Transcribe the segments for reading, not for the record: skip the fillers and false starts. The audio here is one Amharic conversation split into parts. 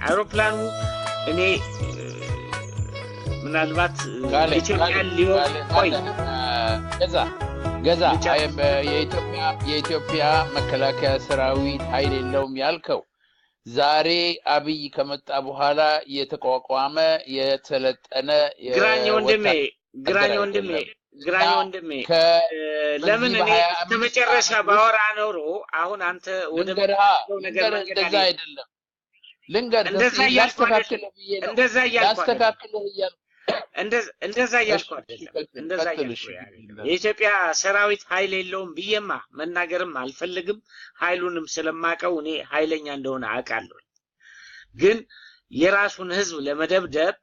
አውሮፕላኑ እኔ ምናልባት ኢትዮጵያ ሊሆን ቆይ ገዛ የኢትዮጵያ መከላከያ ሰራዊት ኃይል የለውም ያልከው ዛሬ አብይ ከመጣ በኋላ የተቋቋመ የተለጠነ ግራኝ ወንድሜ ለምን እኔ ተመጨረሻ ባወራ ኖሮ አሁን አንተ ወደ ነገር እንደዛ አይደለም ልንገር እንደዛ ያልኩ የኢትዮጵያ ሰራዊት ኃይል የለውም ብዬማ መናገርም አልፈልግም ኃይሉንም ስለማቀው እኔ ኃይለኛ እንደሆነ አውቃለሁ ግን የራሱን ህዝብ ለመደብደብ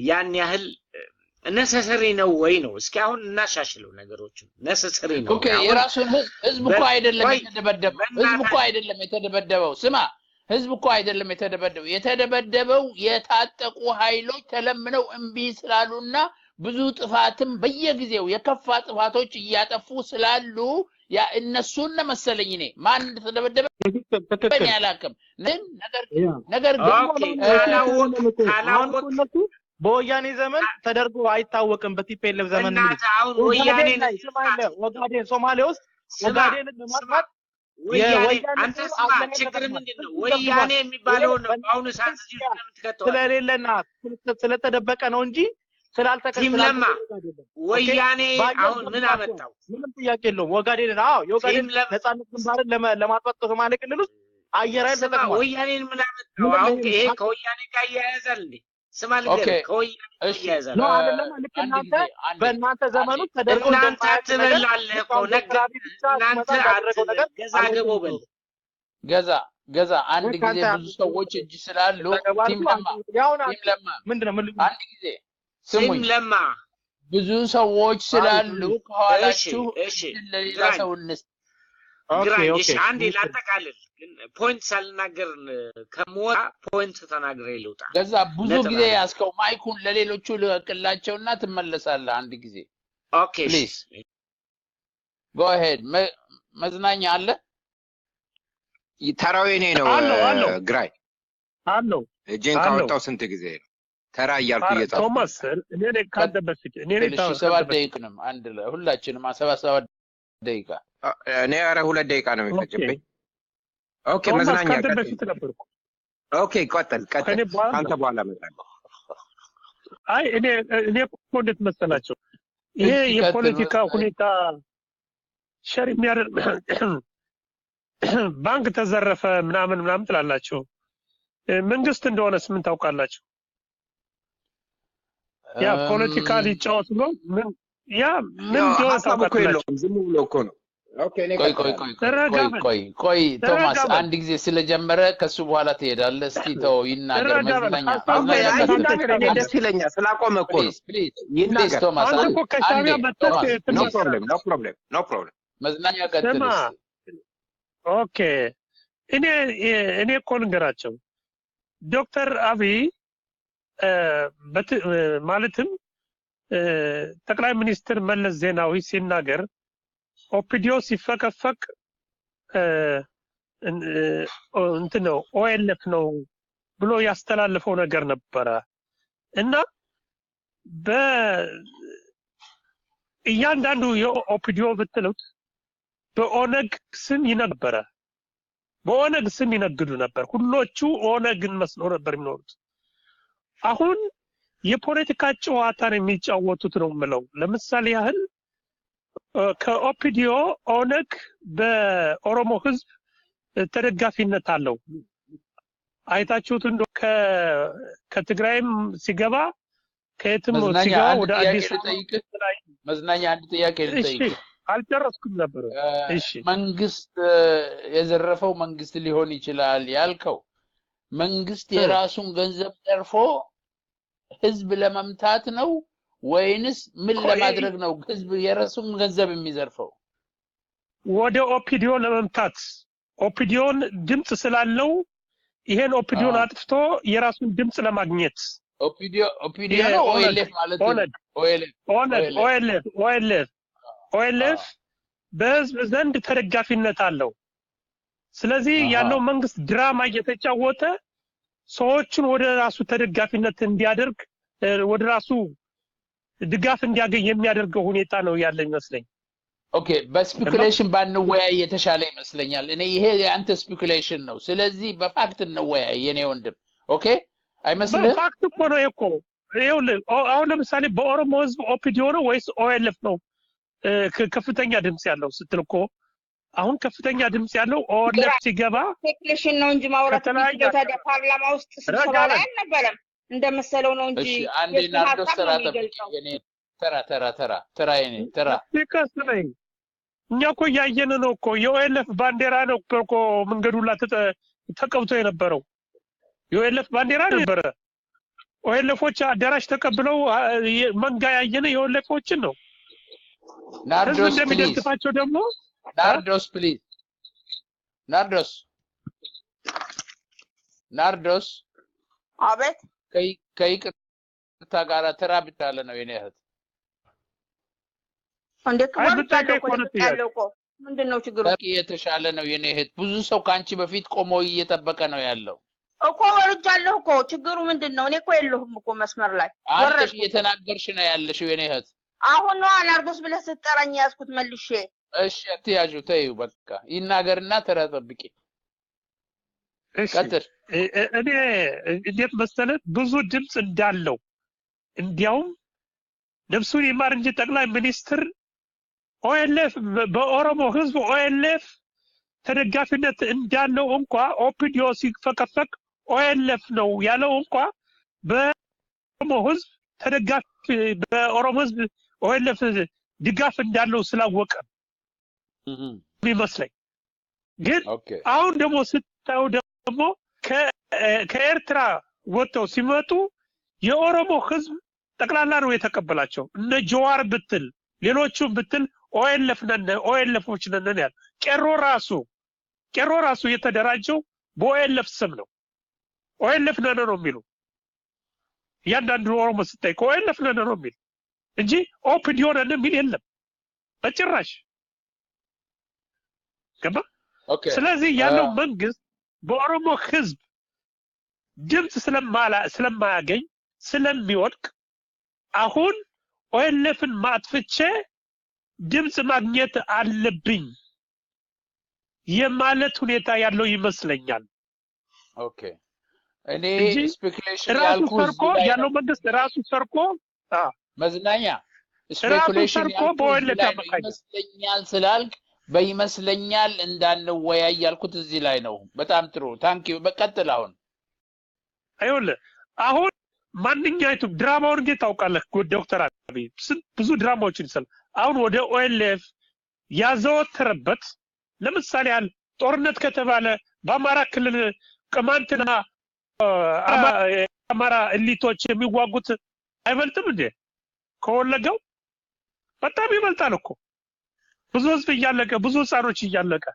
ያን ያህል necessary ነው ወይ ነው እስኪ አሁን እናሻሽለው ነገሮችን necessary ነው ኦኬ የራሱን ህዝብ እኮ አይደለም የተደበደበው ስማ ህዝብ እኮ አይደለም የተደበደበው የታጠቁ ኃይሎች ተለምነው እምቢ ስላሉና ብዙ ጥፋትም በየጊዜው የከፋ ጥፋቶች እያጠፉ ስላሉ ያ እነሱን መሰለኝ እኔ ማን እንደተደበደበ ያላከም ነገር ግን በወያኔ ዘመን ተደርጎ አይታወቅም በቲፒኤልኤፍ ዘመን ወጋዴን ሶማሌ ውስጥ ወጋዴን ለማጥፋት አንተ ስማ ችግር ምንድነው ወያኔ የሚባለው ነው አሁን ሳንስ ስለምትከተው ስለሌለና ስለተደበቀ ነው እንጂ ስላልተከተለ ወያኔ አሁን ምን አመጣው ምንም ጥያቄ የለውም ወጋዴን የወጋዴን ነፃነት ግንባርን ለማጥፋት ሶማሌ ክልል ውስጥ አየር ኃይል ተጠቅሟል ወያኔን ምን አመጣው አሁን ይሄ ከወያኔ ጋር ያያዛል እንዴ ስማልገር ከወያኔ ያያዛል ነው አይደለም ልክ በእናንተ ዘመኑ ተደርጎ እናንተ ትበላለህ እኮ እናንተ አደረገው ነገር ገዛ አንድ ጊዜ ብዙ ሰዎች እጅ ስላሉ ቲም ለማ ምንድነው አንድ ጊዜ ስሙኝ ለማ ብዙ ሰዎች ስላሉ ከኋላችሁ ለሌላ ሰውንስ ግራይሽ አንዴ ላጠቃልል ግን ፖይንት ሳልናገር ከሞራ ፖይንት ተናግሬ ልውጣ ገዛ ብዙ ጊዜ ያስከው ማይኩን ለሌሎቹ ልቀቅላቸውና ትመለሳለህ አንድ ጊዜ ኦኬ ፕሊዝ go ahead መዝናኛ አለ ተራው የኔ ነው ግራይ አሎ እጄን ካወጣው ስንት ጊዜ ነው ተራ እያልኩ እየጻፍኩ ቶማስ እኔ ካደበስክ እኔ ታው 7 ደቂቃ ነው አንድ ሁላችንም 7 ደቂቃ እኔ አረ 2 ደቂቃ ነው የሚፈጅብኝ ኦኬ መዝናኛ ኦኬ ቀጥል አንተ በኋላ መጣለሁ አይ እኔ ኮንደት መሰላቸው ይሄ የፖለቲካ ሁኔታ ሸር የሚያደርግ ባንክ ተዘረፈ ምናምን ትላላችሁ መንግስት እንደሆነስ ምን ታውቃላችሁ ያ ፖለቲካሊ ጫወት ነው ምን ምን ታውቃላችሁ ዝም ብሎ እኮ ነው ኦኬ እኔ ቆይ ቶማስ አንድ ጊዜ ስለጀመረ ከሱ በኋላ ትሄዳለህ እስቲ ተው ይናገር መዝናኛ እኔ ደስ ይለኛል ስላቆመ እኮ ይናገር ቶማስ ኖ ፕሮብሌም መዝናኛ ቀጥል ኦኬ እኔ እኮ ልንገራቸው ዶክተር አብይ ማለትም ጠቅላይ ሚኒስትር መለስ ዜናዊ ሲናገር ኦፒዲዮ ሲፈከፈክ እንትነው ኦኤልኤፍ ነው ብሎ ያስተላልፈው ነገር ነበረ እና በእያንዳንዱ የኦፒዲዮ ብትሉት በኦነግ ስም ይነግዱ ነበር ሁሎቹ ኦነግን መስሎ ነበር የሚኖሩት አሁን የፖለቲካ ጨዋታን የሚጫወቱት ነው ማለት ለምሳሌ ያህል ከኦፒዲዮ ኦነግ በኦሮሞ ህዝብ ተደጋፊነት አለው አይታችሁት እንዶ ከትግራይም ሲገባ ከየትም ሲገባ ወደ አዲስ መዝናኛ አንድ ጥያቄ ልጠይቅ አልጨረስኩም ነበር እሺ መንግስት የዘረፈው መንግስት ሊሆን ይችላል ያልከው መንግስት የራሱን ገንዘብ ዘርፎ ህዝብ ለመምታት ነው ወይንስ ምን ለማድረግ ነው ህዝብ የራሱን ገንዘብ የሚዘርፈው ወደ ኦፒዲዮ ለመምታት ኦፒዲዮን ድምጽ ስላለው ይሄን ኦፒዲዮን አጥፍቶ የራሱን ድምጽ ለማግኘት ኦፒዲዮ ነው ኦኤልኤፍ ማለት ኦኤልኤፍ በህዝብ ዘንድ ተደጋፊነት አለው ስለዚህ ያለው መንግስት ድራማ እየተጫወተ ሰዎችን ወደ ራሱ ተደጋፊነት እንዲያደርግ ወደ ራሱ ድጋፍ እንዲያገኝ የሚያደርገው ሁኔታ ነው ያለ ይመስለኝ ኦኬ በስፔኩሌሽን ባንወያይ የተሻለ ይመስለኛል እኔ ይሄ የአንተ ስፔኩሌሽን ነው ስለዚህ በፋክት እንወያይ የኔ ወንድም ኦኬ አይመስልህ በፋክት እኮ ነው እኮ አሁን ለምሳሌ በኦሮሞ ህዝብ ኦፒዲዮ ነው ወይስ ኦኤልኤፍ ነው ከፍተኛ ድምጽ ያለው ስትልኮ አሁን ከፍተኛ ድምጽ ያለው ኦኤልኤፍ ሲገባ ስፔኩሌሽን ነው እንጂ ማውራት ታዲያ ፓርላማ ውስጥ ስብሰባ ላይ አልነበረም እንደመሰለው ነው እንጂ አንዴ ናርዶስ ተራ የኔ ተራ ይከስለኝ እኛ እኮ ያየነ ነው እኮ የኦኤልኤፍ ባንዲራ ነው እኮ መንገዱ ላይ ተቀብቶ የነበረው የኦኤልኤፍ ባንዲራ ነበር ኦኤልኤፎች አዳራሽ ተቀብለው መንጋ ያየነ የኦኤልኤፎችን ነው ናርዶስ እንደሚደግፋቸው ደግሞ ናርዶስ ፕሊዝ ናርዶስ አቤት ከይቅርታ ጋር ተራ ብቻለ ነው የኔ እህት እንደ ከወጣው ምንድነው ችግሩ የተሻለ ነው የኔ እህት ብዙ ሰው ካንቺ በፊት ቆሞ እየተጠበቀ ነው ያለው እኮ ወርጃለሁ እኮ ችግሩ ምንድነው እኔ እኮ የለሁም እኮ መስመር ላይ አንቺ እየተናገርሽ ነው ያለሽው የኔ እህት አሁን ነው ናርዶስ ብለህ ስትጠራኝ ያስኩት መልሼ እሺ አትያጁ ተይው በቃ ይናገርና ተራ ጠብቂ ቀጥል እኔ እንዴት መሰለህ ብዙ ድምጽ እንዳለው እንዲያውም ነፍሱን ይማር እንጂ ጠቅላይ ሚኒስትር ኦኤልኤፍ በኦሮሞ ህዝብ ኦኤልኤፍ ተደጋፊነት እንዳለው እንኳን ኦፒዲዮ ሲፈቀፈቅ ኦኤልኤፍ ነው ያለው እንኳን በኦሮሞ ህዝብ ተደጋፊ በኦሮሞ ህዝብ ኦኤልኤፍ ድጋፍ እንዳለው ስላወቀ ቢመስለኝ ግን አሁን ደግሞ ስታው ደግሞ ከኤርትራ ወጥተው ሲመጡ የኦሮሞ ህዝብ ጠቅላላ ነው የተቀበላቸው እነ ጀዋር ብትል ሌሎቹም ብትል ኦኤልኤፎች ነን ያል ቄሮ ራሱ የተደራጀው በኦኤልኤፍ ስም ነው ኦኤልኤፍ ነን ነው የሚሉ ያንዳንዱ ኦሮሞ ስታይ ኦኤልኤፍ ነን ነው የሚል እንጂ ኦፒዲዮ ነን የሚል የለም በጭራሽ ገባ ስለዚህ ያለው መንግስት በኦሮሞ ህዝብ ድምጽ ስለማያገኝ ስለሚወድቅ አሁን ኦኤልኤፍን ማጥፍቼ ድምጽ ማግኘት አለብኝ የማለት ሁኔታ ያለው ይመስለኛል ኦኬ እኔ ስፔኩሌሽን ያልኩት ያለው መንግስት ራሱ ሰርቆ መዝናኛ ስፔኩሌሽን ይመስለኛል ስላልክ በይመስለኛል እንዳንወያይ ያልኩት እዚህ ላይ ነው በጣም ጥሩ ታንኪዩ በቀጥል አሁን ማንኛይቱ ድራማውን እንዴት ታውቃለህ ዶክተር አብይ ብዙ ድራማዎችን ይሰል አሁን ወደ ኦኤልኤፍ ያዘወተረበት ለምሳሌ ጦርነት ከተባለ በአማራ ክልል ቅማንትና አማራ ኤሊቶች የሚዋጉት አይበልጥም እንዴ ከወለጋው በጣም ይበልጣል እኮ ብዙ ህዝብ እያለቀ ብዙ ህፃኖች እያለቀ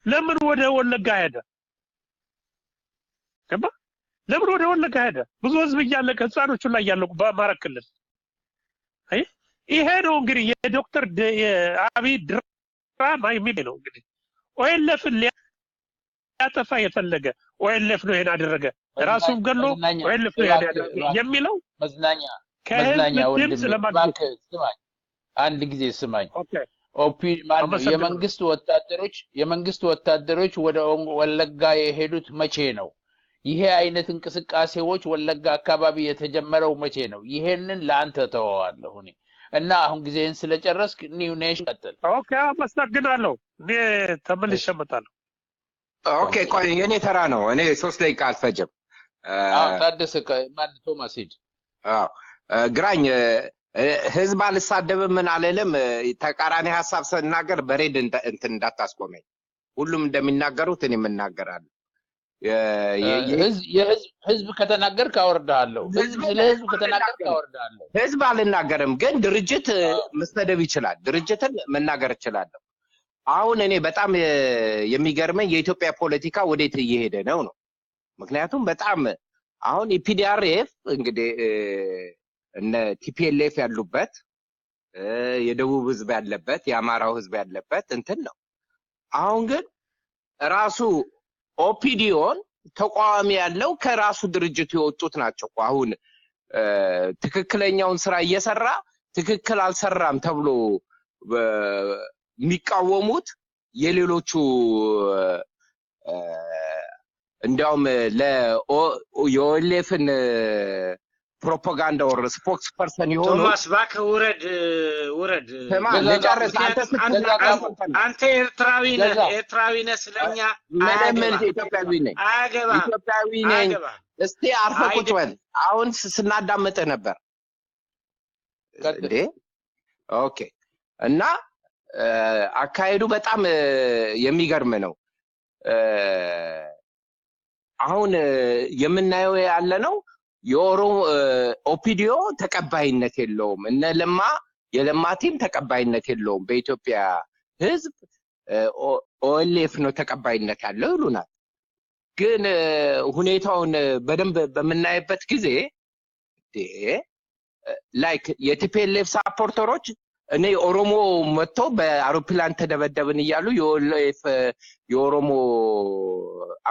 ለምን ወደ ወለጋ ሄደ ገባ ለምን ወደ ወለጋ ሄደ ብዙ ህዝብ እያለቀ ህፃኖቹ ላይ ያለቁ በአማራ ክልል አይ ይሄ ነው እንግዲህ የዶክተር አብይ ድራማ የሚለው እንግዲህ ኦኤልኤፍ ሊያጠፋ የፈለገ ኦኤልኤፍ ነው ይሄን አደረገ ራሱን ገሎ ኦኤልኤፍ ነው ያደረገ የሚለው መዝናኛ ወንድም ስማኝ አንድ ጊዜ ስማኝ ኦፒ የመንግስት ወታደሮች ወደ ወለጋ የሄዱት መቼ ነው ይሄ አይነት እንቅስቃሴዎች ወለጋ አካባቢ የተጀመረው መቼ ነው ይሄንን ለአንተ ተዋዋለሁ እኔ እና አሁን ጊዜን ስለጨረስክ ኒው ኔሽን ቀጥል ኦኬ አመሰግናለሁ እኔ ተመልሼ እመጣለሁ ኦኬ ቆይ የኔ ተራ ነው እኔ 3 ደቂቃ አልፈጀም ታደሰ ማን ቶማስ ሂድ ግራኝ ህዝብ አልሳደብም ምን አለለም ተቃራኒ ሐሳብ ሰናገር በሬድ እንትን እንዳታስቆመኝ ሁሉም እንደሚናገሩት እኔ እናገራለሁ ህዝብ ከተናገርክ አወርዳለሁ ህዝብ ከተናገርክ አወርዳለሁ ህዝብ አልናገርም ግን ድርጅት መስተደብ ይችላል ድርጅትን መናገር ይችላል አሁን እኔ በጣም የሚገርመኝ የኢትዮጵያ ፖለቲካ ወዴት እየሄደ ነው ምክንያቱም በጣም አሁን ኢፒዲአርኤፍ እንግዲህ እነ ቲፒኤልኤፍ ያሉበት የደቡብ ህዝብ ያለበት የአማራው ህዝብ ያለበት እንትን ነው አሁን ግን ራሱ ኦፒዲዮን ተቋሚ ያለው ከራሱ ድርጅት የወጡት ናቸው አሁን ትክክለኛውን ስራ እየሰራ ትክክል አልሰራም ተብሎ የሚቃወሙት የሌሎቹ እንዲያውም ለኦኤልኤፍን ፕሮፓጋንዳ ወር ስፖክስ ፐርሰን የሆኑ ቶማስ ባክ ውረድ ለጨረስ አንተ ኤርትራዊ ነህ ስለኛ ምንም ኢትዮጵያዊ ነኝ እስቲ አርፈህ ቁጭ በል አሁን ስናዳምጥ ነበር እንዴ ኦኬ እና አካሄዱ በጣም የሚገርም ነው አሁን የምናየው ያለ ነው የኦሮሞ ኦፒዲዮ ተቀባይነት የለውም እነ የለማ ቲም ተቀባይነት የለውም በኢትዮጵያ ህዝብ ኦኤልኤፍ ነው ተቀባይነት ያለው ይሉናል ግን ሁኔታውን በደንብ በመናየበት ጊዜ ላይክ የቲፒኤልኤፍ ሳፖርተሮች እኔ ኦሮሞ መጥቶ በአውሮፕላን ተደበደብን ይያሉ የኦሮሞ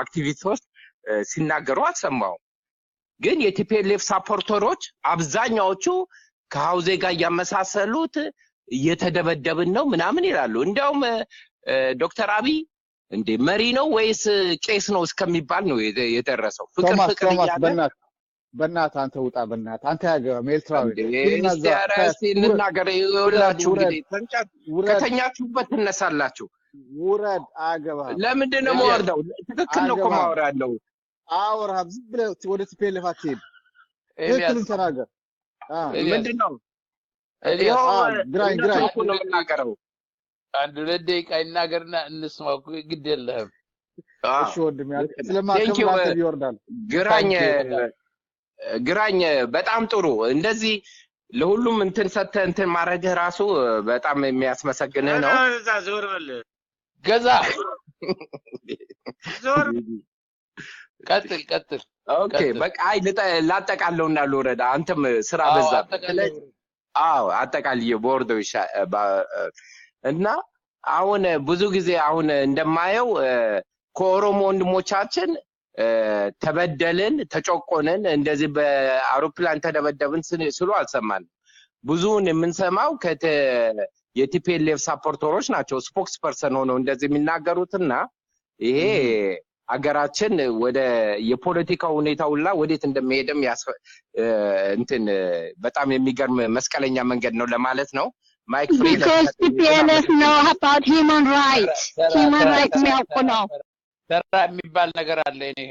አክቲቪስቶች ሲናገሩ አሰማው ግን የቲፒኤልኤፍ ሳፖርተሮች አብዛኛዎቹ ከሃውዜ ጋር ያመሳሰሉት እየተደበደብን ነው ምናምን ይላሉ እንዲያውም ዶክተር አብይ እንዴ መሪ ነው ወይስ ቄስ ነው እስከሚባል ነው የደረሰው ፍቅር በእናት አንተ ውጣ በእናት አንተ ያገባ ሜልትራዊ እንናገር ይወላችሁ እንግዲህ ከተኛችሁበት ትነሳላችሁ ውረድ አገባ ለምንድን ነው ወርደው ትክክል ነው ኮማወራ ያለው አውራብ ዝም ብለህ ወደ ትፔልፍ አትሄድ ትክክል ተናገር ምንድን ነው ግራኝ ነው የምናገረው አንድ ለደቂቃ ይናገርና እንስማው ግድ የለህም እሺ ወንድም ስለማከብራት ይወርዳል ግራኝ በጣም ጥሩ እንደዚህ ለሁሉም እንትን ሰተ እንትን ማረግ ራሱ በጣም የሚያስመሰግንህ ነው እዛ ዞር በል ገዛ ዞር ቀጥል ኦኬ በቃ ላጠቃለውና ልወረዳ አንተም ስራ በዛ አዎ አጠቃልዬ ቦርዶ እና አሁን ብዙ ጊዜ አሁን እንደማየው ከኦሮሞ ወንድሞቻችን ተበደልን ተጨቆነን እንደዚህ በአውሮፕላን ተደበደብን ስሉ አልሰማን ብዙውን የምንሰማው የቲፒኤልኤፍ ሳፖርተሮች ናቸው ስፖክስ ፐርሰን ሆነው እንደዚህ የሚናገሩትና ይሄ አገራችን ወደ የፖለቲካ ሁኔታውላ ወዴት እንደሚሄድም እንትን በጣም የሚገርም መስቀለኛ መንገድ ነው ለማለት ነው ማይክ ፍሪ because TPLF know about human rights የሚያውቁ ነው ተራ የሚባል ነገር አለ እኔ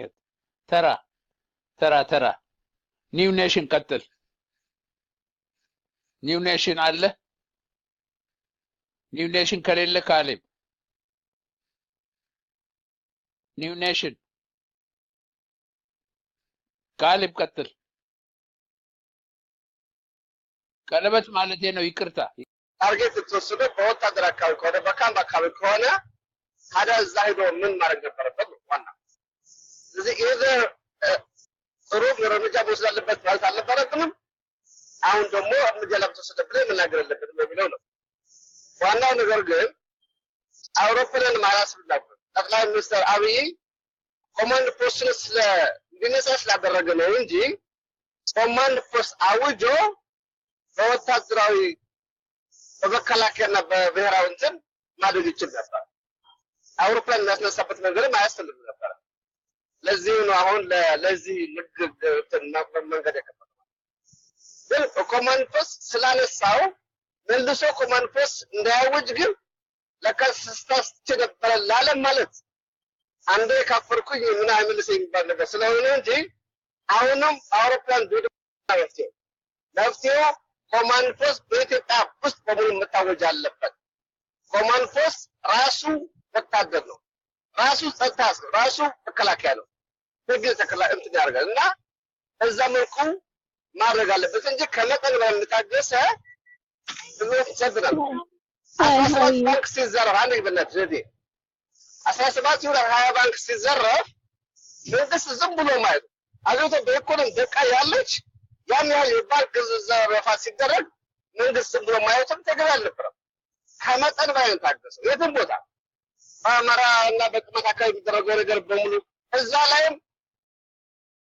ተራ ኒው ኔሽን ቀጥል ኒው ኔሽን አለ ኒው ኔሽን ከሌለ ካሌብ ኒው ኔሽን ካሌብ ቀጥል ቀለበት ማለት ነው ይቅርታ ታርጌት ተወስዶ በወታደር አካባቢ ከሆነ በካምፕ አካባቢ ከሆነ ታዲያ እዛ ሄዶ ምን ማድረግ ነበረበት ዋና ስለዚህ ጥሩ እርምጃ መውሰድ አለበት ማለት አልነበረብንም አሁን ደግሞ እርምጃ ለምትወስደብን መናገር አለብን የሚለው ነው ዋናው ነገር ግን አውሮፕላን ማራስ ብላችሁ ጠቅላይ ሚኒስትር አብይ ኮማንድ ፖስትን እንዲነሳ ስላደረገ ነው እንጂ ኮማንድ ፖስት አውጆ በወታደራዊ በመከላከያና በብሔራዊ እንትን ማድረግ ይችል ነበር አውሮፕላን የሚያስነሳበት መንገድም አያስፈልግም ነበር ለዚህ ነው አሁን ለዚህ መንገድ የከፈተው ግን ኮማንድ ፖስት ስላነሳው መልሶ ኮማንድ ፖስት እንዳያውጅ ግን ለከስስታስ ተደበረ ለዓለም ማለት አንዴ ካፈርኩኝ ምን አይመልስ የሚባል ነገር ስለሆነ እንጂ አሁንም አውሮፕላን ለፍቴው ኮማንድ ፖስት በኢትዮጵያ ውስጥ በሙሉ መታወጅ አለበት ኮማንድ ፖስት ራሱ ወታደር ነው ራሱ ጸጥታ ነው ራሱ መከላከያ ነው በግል ተከላካይ እንትን ያደርጋልና እዛ መልኩ ማድረግ አለበት እንጂ ከመጠን በላይ የምታገሰ ብሎት ይሰብራል 17 ባንክ ሲዘረፍ አንድ ይበላት ዘዴ 17 ይሁን 20 ባንክ ሲዘረፍ መንግስት ዝም ብሎ ማለት አገሪቱ በኢኮኖሚ ደቃ ያለች ያን ያህል የባንክ ዘረፋ ሲደረግ መንግስት ዝም ብሎ ማየትም ተገቢ አልነበረም ከመጠን በላይ ታገሰ የትም ቦታ በአማራ እና በመካከል የሚደረገው ነገር በሙሉ እዛ ላይም